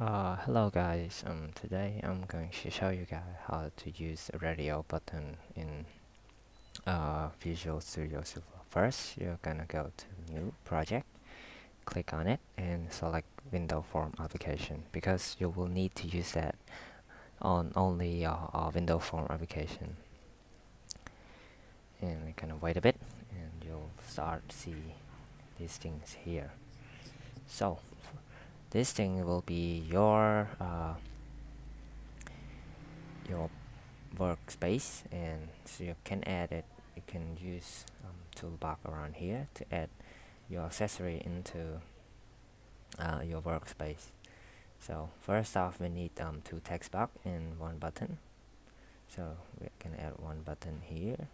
Hello guys. Today I'm going to show you guys how to use a radio button in Visual Studio Code. First, you're gonna go to New Project, click on it, and select Window Form Application because you will need to use that on only Window Form application. And we're gonna wait a bit, and you'll start to see these things here. So this thing will be your workspace, and so you can add it. You can use toolbar around here to add your accessory into your workspace. So first off, we need two text box and one button. So we can add one button here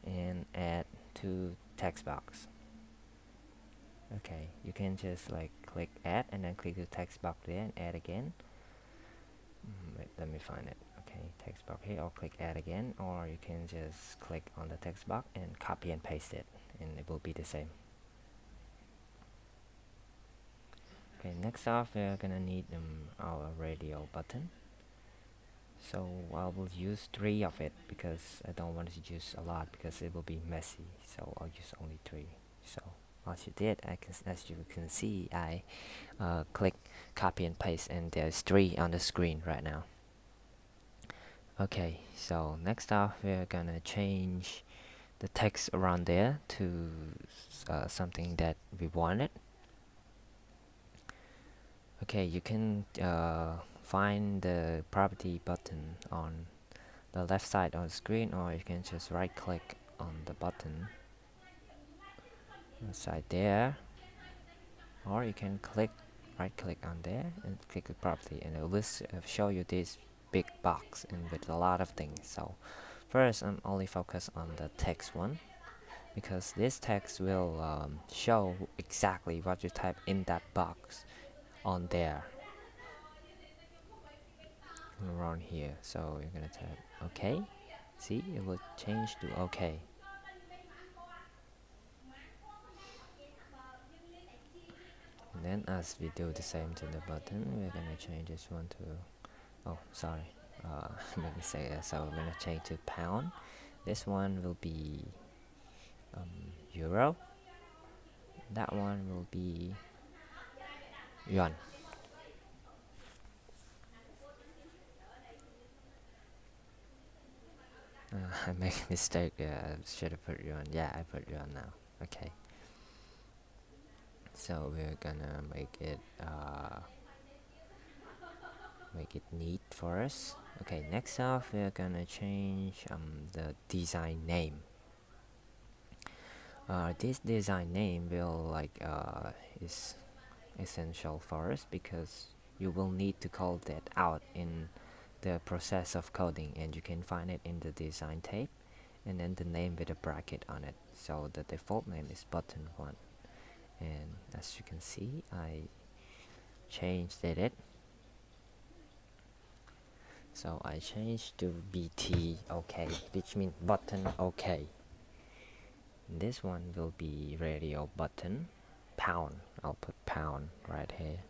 and add two text box. Okay, you can just like click add and then click the text box there and add again. Wait, let me find it. Okay, text box here, or click add again, or you can just click on the text box and copy and paste it, and it will be the same. Okay, next off we're gonna need our radio button. So I will use 3 of it because I don't want to use a lot because it will be messy, so I'll use only 3. So as you can see, I click copy and paste, and there's 3 on the screen right now. Okay, so next off we're gonna change the text around there to something that we wanted. Okay, you can find the property button on the left side of the screen, or you can just right click on the button inside there, or you can right click on there and click the property, and it will show you this big box and with a lot of things. So first I'm only focused on the text one, because this text will show exactly what you type in that box on there around here. So you're gonna type OK. See, it will change to OK. And then as we do the same to the button, we're gonna change this one to, oh sorry, let me say that. So we're gonna change to pound. This one will be euro. That one will be yuan. I make a mistake. I should have put yuan. Yeah, I put yuan now. Okay. So we're gonna make it neat for us. Okay. Next off, we're gonna change the design name. This design name will is essential for us because you will need to call that out in the process of coding, and you can find it in the design tab, and then the name with a bracket on it. So the default name is button 1, and as you can see, I changed it. So I changed to BT OK, which means button OK. This one will be radio button pound. I'll put pound right here.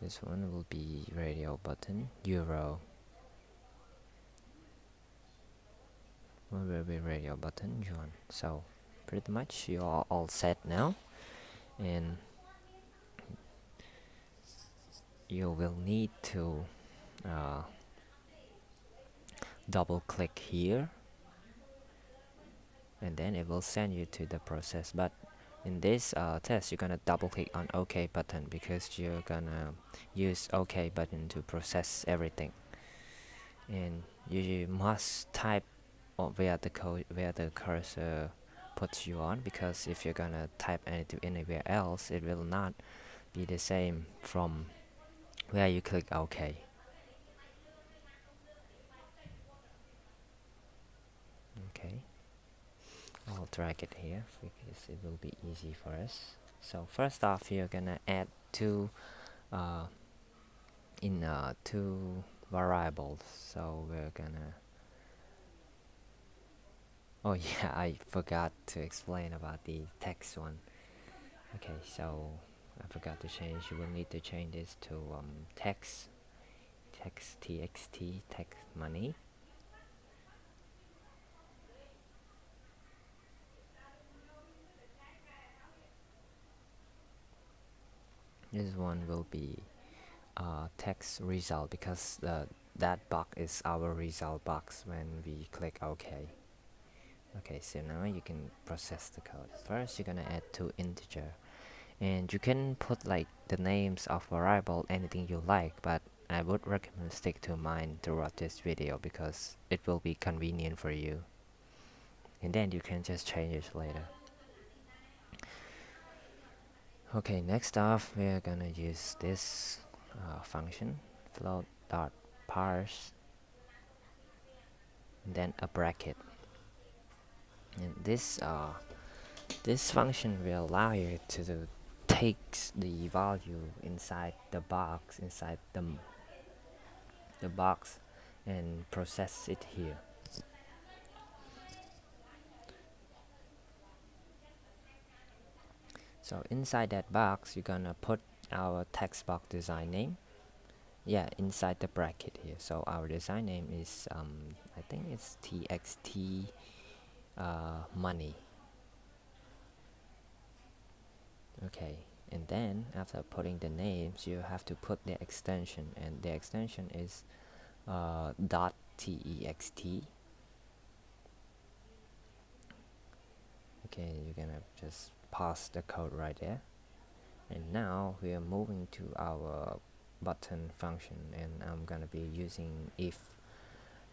This one will be radio button euro. One will be radio button yuan. So pretty much you are all set now, and you will need to double click here, and then it will send you to the process. But in this test, you're gonna double click on OK button because you're gonna use OK button to process everything, and you must type where the code, where the cursor puts you on, because if you're gonna type anything anywhere else, it will not be the same from where you click OK. Okay, I'll drag it here because it will be easy for us. So first off, you're gonna add two two variables. So we're gonna, oh yeah, I forgot to explain about the text one. Okay, so I forgot to change. You will need to change this to text txt text money. This one will be text result because that box is our result box when we click OK. Okay, so now you can process the code. First, you're gonna add two integer, and you can put like the names of variable anything you like, but I would recommend stick to mine throughout this video because it will be convenient for you, and then you can just change it later. Okay, next off we're gonna use this function float dot parse, and then a bracket, and this function will allow you to take the value inside the box, inside the box, and process it here. So inside that box, you're gonna put our text box design name. Yeah, inside the bracket here. So our design name is I think it's txt money. Okay, and then after putting the names, you have to put the extension, and the extension is .text. Okay, you're gonna just pause the code right there. And now we are moving to our button function, and I'm gonna be using if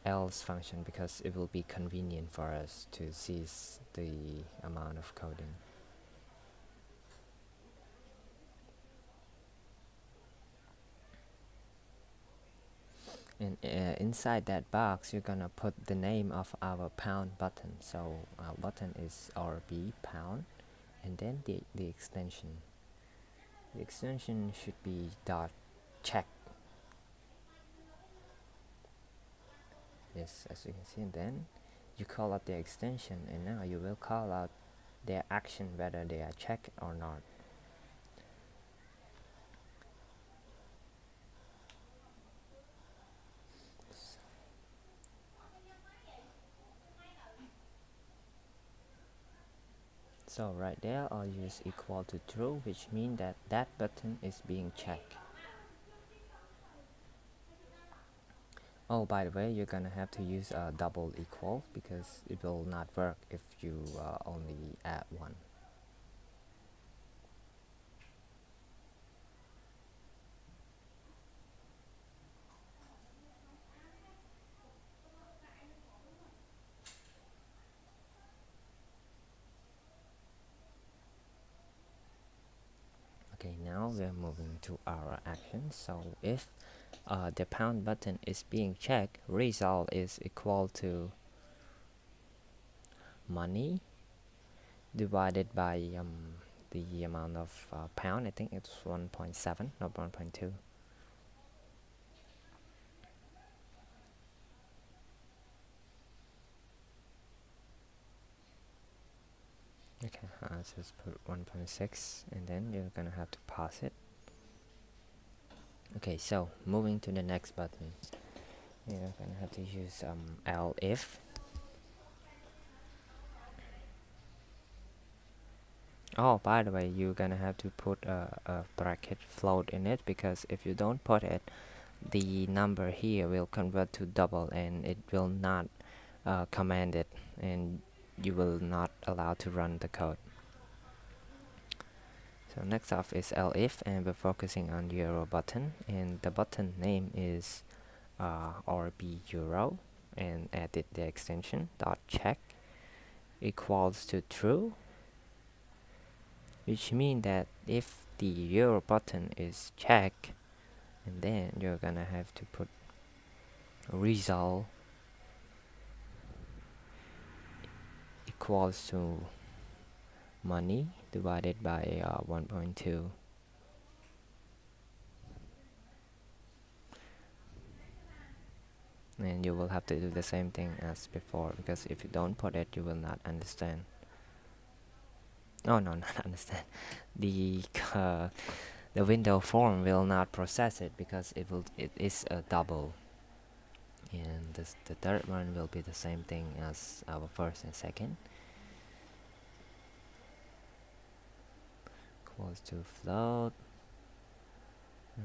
else function because it will be convenient for us to see the amount of coding. And inside that box, you're gonna put the name of our pound button. So our button is RB pound, and then the extension. The extension should be dot check. Yes, as you can see, and then you call out the extension, and now you will call out their action whether they are checked or not. So right there I'll use equal to true, which means that that button is being checked. Oh, by the way, you're gonna have to use a double equal because it will not work if you only add one. Okay, now we're moving to our action. So if the pound button is being checked, result is equal to money divided by the amount of pound. I think it's 1.7, not 1.2. Okay, I'll just put 1.6, and then you're gonna have to pause it. Okay, so moving to the next button, you're gonna have to use elif. Oh, by the way, you're gonna have to put a bracket float in it, because if you don't put it, the number here will convert to double, and it will not command it, and you will not allow to run the code. So next off is elif, and we're focusing on euro button, and the button name is RB euro, and added the extension dot check equals to true, which means that if the euro button is checked, and then you're gonna have to put result equals to money divided by 1.2. And you will have to do the same thing as before, because if you don't put it, you will not understand. No, no, not understand. The the window form will not process it because it is a double, and the third one will be the same thing as our first and second. Equals to float. I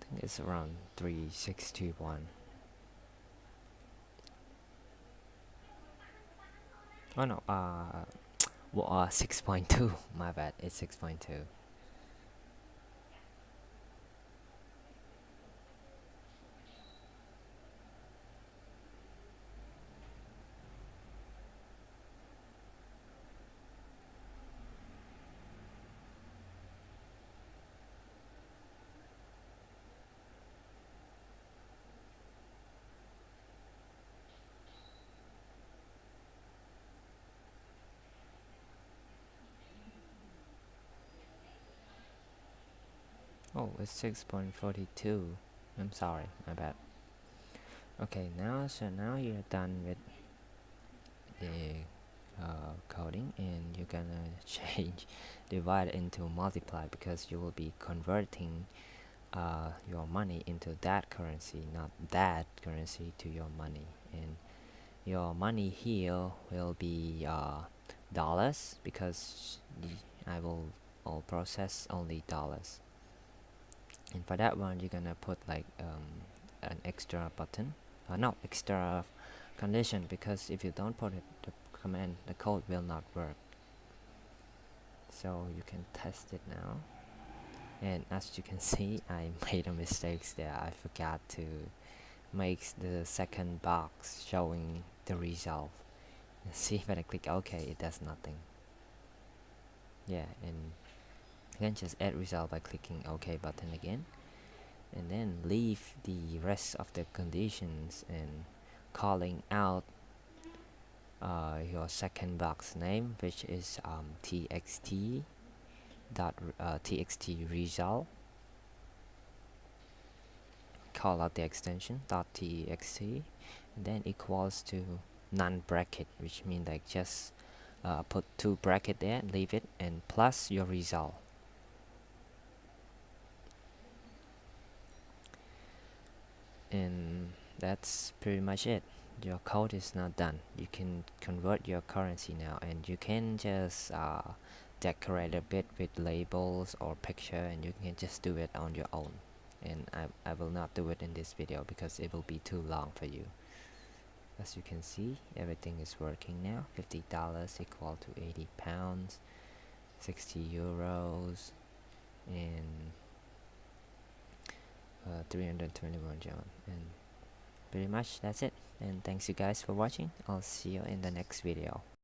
think it's around 3621. Oh no, well, 6.2. My bad, it's 6.2. Oh, it's 6.42. I'm sorry, my bad. Okay, now you're done with the coding, and you're gonna change divide into multiply, because you will be converting your money into that currency, not that currency to your money. And your money here will be dollars, because I'll process only dollars. And for that one, you're gonna put like an extra button, no, extra condition, because if you don't put it, the code will not work. So you can test it now. And as you can see, I made a mistake there. I forgot to make the second box showing the result. See, when I click OK, it does nothing. Yeah, and you can just add result by clicking OK button again, and then leave the rest of the conditions and calling out your second box name, which is txt txt result. Call out the extension .txt, and then equals to none bracket, which means like just put two bracket there, leave it, and plus your result. And that's pretty much it. Your code is now done. You can convert your currency now, and you can just decorate a bit with labels or picture, and you can just do it on your own. And I will not do it in this video because it will be too long for you. As you can see, everything is working now. $50 equal to 80 pounds, 60 euros, and 321 German. And pretty much that's it. And thanks you guys for watching. I'll see you in the next video.